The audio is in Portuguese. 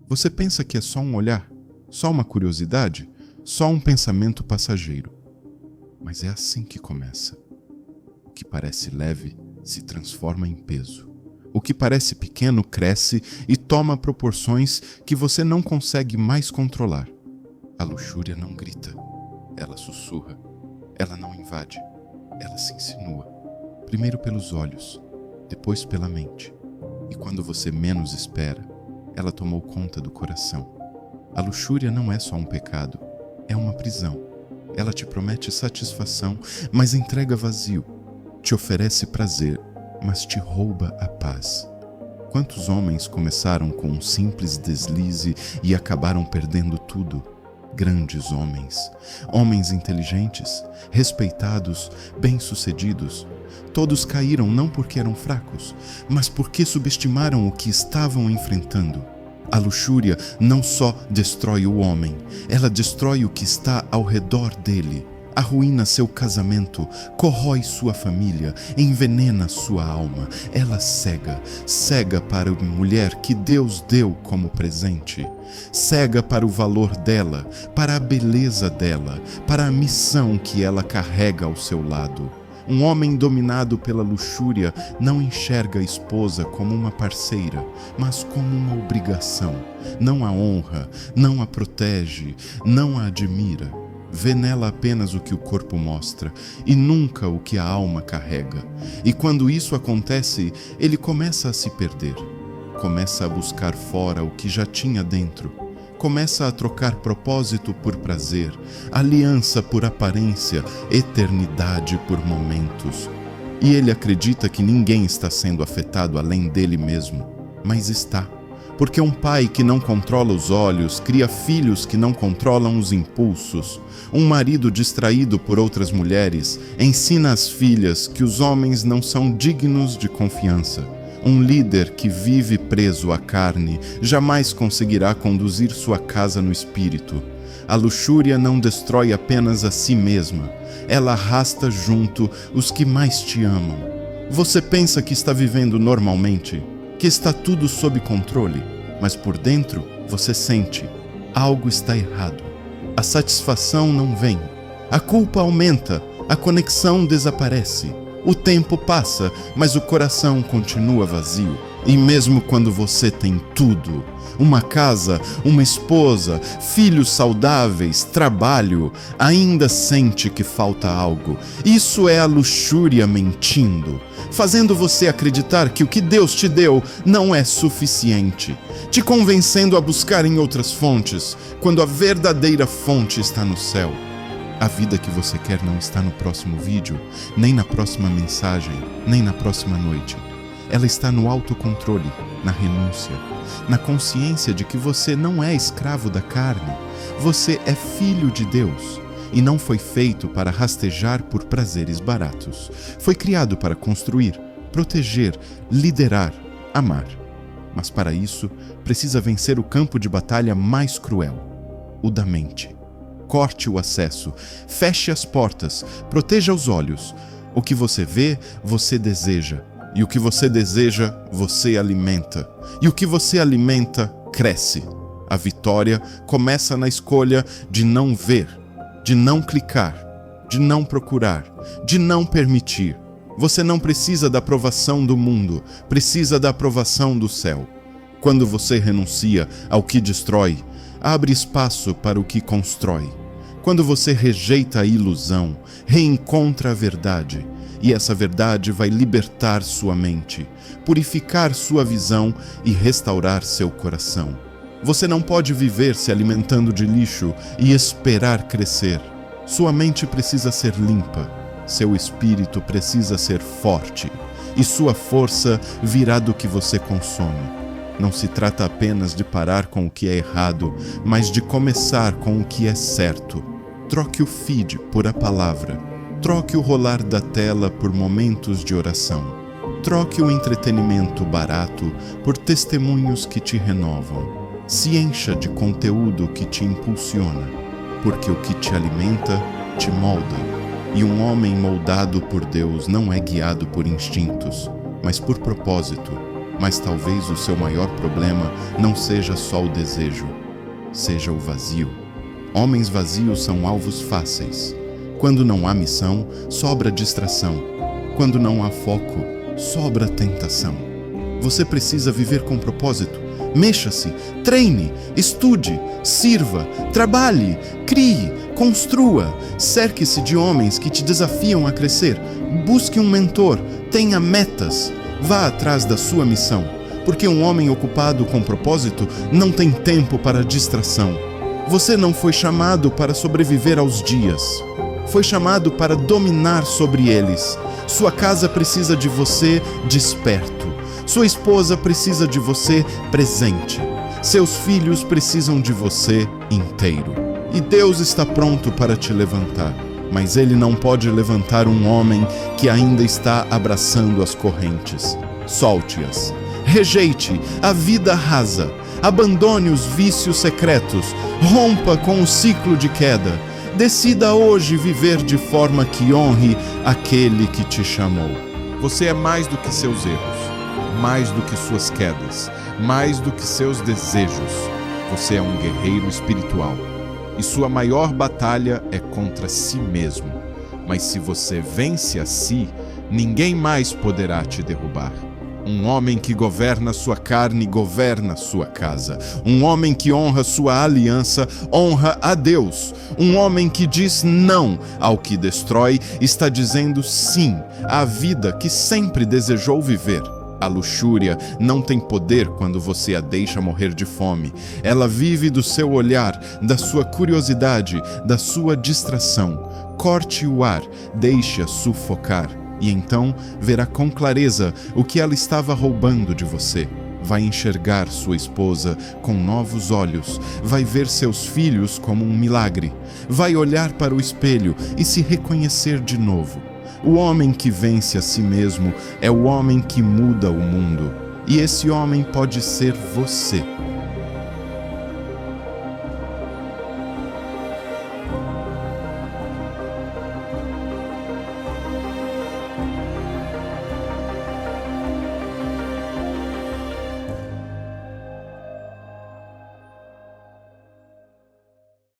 Você pensa que é só um olhar, só uma curiosidade, só um pensamento passageiro. Mas é assim que começa. O que parece leve se transforma em peso. O que parece pequeno cresce e toma proporções que você não consegue mais controlar. A luxúria não grita, ela sussurra, ela não invade, ela se insinua. Primeiro pelos olhos, depois pela mente. E quando você menos espera, ela tomou conta do coração. A luxúria não é só um pecado, é uma prisão. Ela te promete satisfação, mas entrega vazio. Te oferece prazer, mas te rouba a paz. Quantos homens começaram com um simples deslize e acabaram perdendo tudo? Grandes homens, homens inteligentes, respeitados, bem-sucedidos. Todos caíram não porque eram fracos, mas porque subestimaram o que estavam enfrentando. A luxúria não só destrói o homem, ela destrói o que está ao redor dele. Arruína seu casamento, corrói sua família, envenena sua alma. Ela cega para a mulher que Deus deu como presente. Cega para o valor dela, para a beleza dela, para a missão que ela carrega ao seu lado. Um homem dominado pela luxúria não enxerga a esposa como uma parceira, mas como uma obrigação. Não a honra, não a protege, não a admira. Vê nela apenas o que o corpo mostra e nunca o que a alma carrega. E quando isso acontece, ele começa a se perder. Começa a buscar fora o que já tinha dentro. Começa a trocar propósito por prazer, aliança por aparência, eternidade por momentos. E ele acredita que ninguém está sendo afetado além dele mesmo, mas está. Porque um pai que não controla os olhos cria filhos que não controlam os impulsos. Um marido distraído por outras mulheres ensina às filhas que os homens não são dignos de confiança. Um líder que vive preso à carne jamais conseguirá conduzir sua casa no espírito. A luxúria não destrói apenas a si mesma, ela arrasta junto os que mais te amam. Você pensa que está vivendo normalmente, que está tudo sob controle, mas por dentro você sente, algo está errado. A satisfação não vem, a culpa aumenta, a conexão desaparece. O tempo passa, mas o coração continua vazio. E mesmo quando você tem tudo, uma casa, uma esposa, filhos saudáveis, trabalho, ainda sente que falta algo. Isso é a luxúria mentindo, fazendo você acreditar que o que Deus te deu não é suficiente, te convencendo a buscar em outras fontes, quando a verdadeira fonte está no céu. A vida que você quer não está no próximo vídeo, nem na próxima mensagem, nem na próxima noite. Ela está no autocontrole, na renúncia, na consciência de que você não é escravo da carne. Você é filho de Deus e não foi feito para rastejar por prazeres baratos. Foi criado para construir, proteger, liderar, amar. Mas para isso, precisa vencer o campo de batalha mais cruel, o da mente. Corte o acesso, feche as portas, proteja os olhos. O que você vê, você deseja. E o que você deseja, você alimenta. E o que você alimenta, cresce. A vitória começa na escolha de não ver, de não clicar, de não procurar, de não permitir. Você não precisa da aprovação do mundo, precisa da aprovação do céu. Quando você renuncia ao que destrói, abre espaço para o que constrói. Quando você rejeita a ilusão, reencontra a verdade, e essa verdade vai libertar sua mente, purificar sua visão e restaurar seu coração. Você não pode viver se alimentando de lixo e esperar crescer. Sua mente precisa ser limpa, seu espírito precisa ser forte, e sua força virá do que você consome. Não se trata apenas de parar com o que é errado, mas de começar com o que é certo. Troque o feed por a palavra. Troque o rolar da tela por momentos de oração. Troque o entretenimento barato por testemunhos que te renovam. Se encha de conteúdo que te impulsiona, porque o que te alimenta te molda. E um homem moldado por Deus não é guiado por instintos, mas por propósito. Mas talvez o seu maior problema não seja só o desejo, seja o vazio. Homens vazios são alvos fáceis. Quando não há missão, sobra distração. Quando não há foco, sobra tentação. Você precisa viver com propósito. Mexa-se, treine, estude, sirva, trabalhe, crie, construa. Cerque-se de homens que te desafiam a crescer. Busque um mentor, tenha metas. Vá atrás da sua missão, porque um homem ocupado com propósito não tem tempo para distração. Você não foi chamado para sobreviver aos dias. Foi chamado para dominar sobre eles. Sua casa precisa de você desperto. Sua esposa precisa de você presente. Seus filhos precisam de você inteiro. E Deus está pronto para te levantar. Mas Ele não pode levantar um homem que ainda está abraçando as correntes. Solte-as. Rejeite a vida rasa. Abandone os vícios secretos. Rompa com o ciclo de queda. Decida hoje viver de forma que honre aquele que te chamou. Você é mais do que seus erros, mais do que suas quedas, mais do que seus desejos. Você é um guerreiro espiritual. E sua maior batalha é contra si mesmo. Mas se você vence a si, ninguém mais poderá te derrubar. Um homem que governa sua carne, governa sua casa. Um homem que honra sua aliança, honra a Deus. Um homem que diz não ao que destrói, está dizendo sim à vida que sempre desejou viver. A luxúria não tem poder quando você a deixa morrer de fome. Ela vive do seu olhar, da sua curiosidade, da sua distração. Corte o ar, deixe-a sufocar. E então verá com clareza o que ela estava roubando de você. Vai enxergar sua esposa com novos olhos. Vai ver seus filhos como um milagre. Vai olhar para o espelho e se reconhecer de novo. O homem que vence a si mesmo é o homem que muda o mundo. E esse homem pode ser você.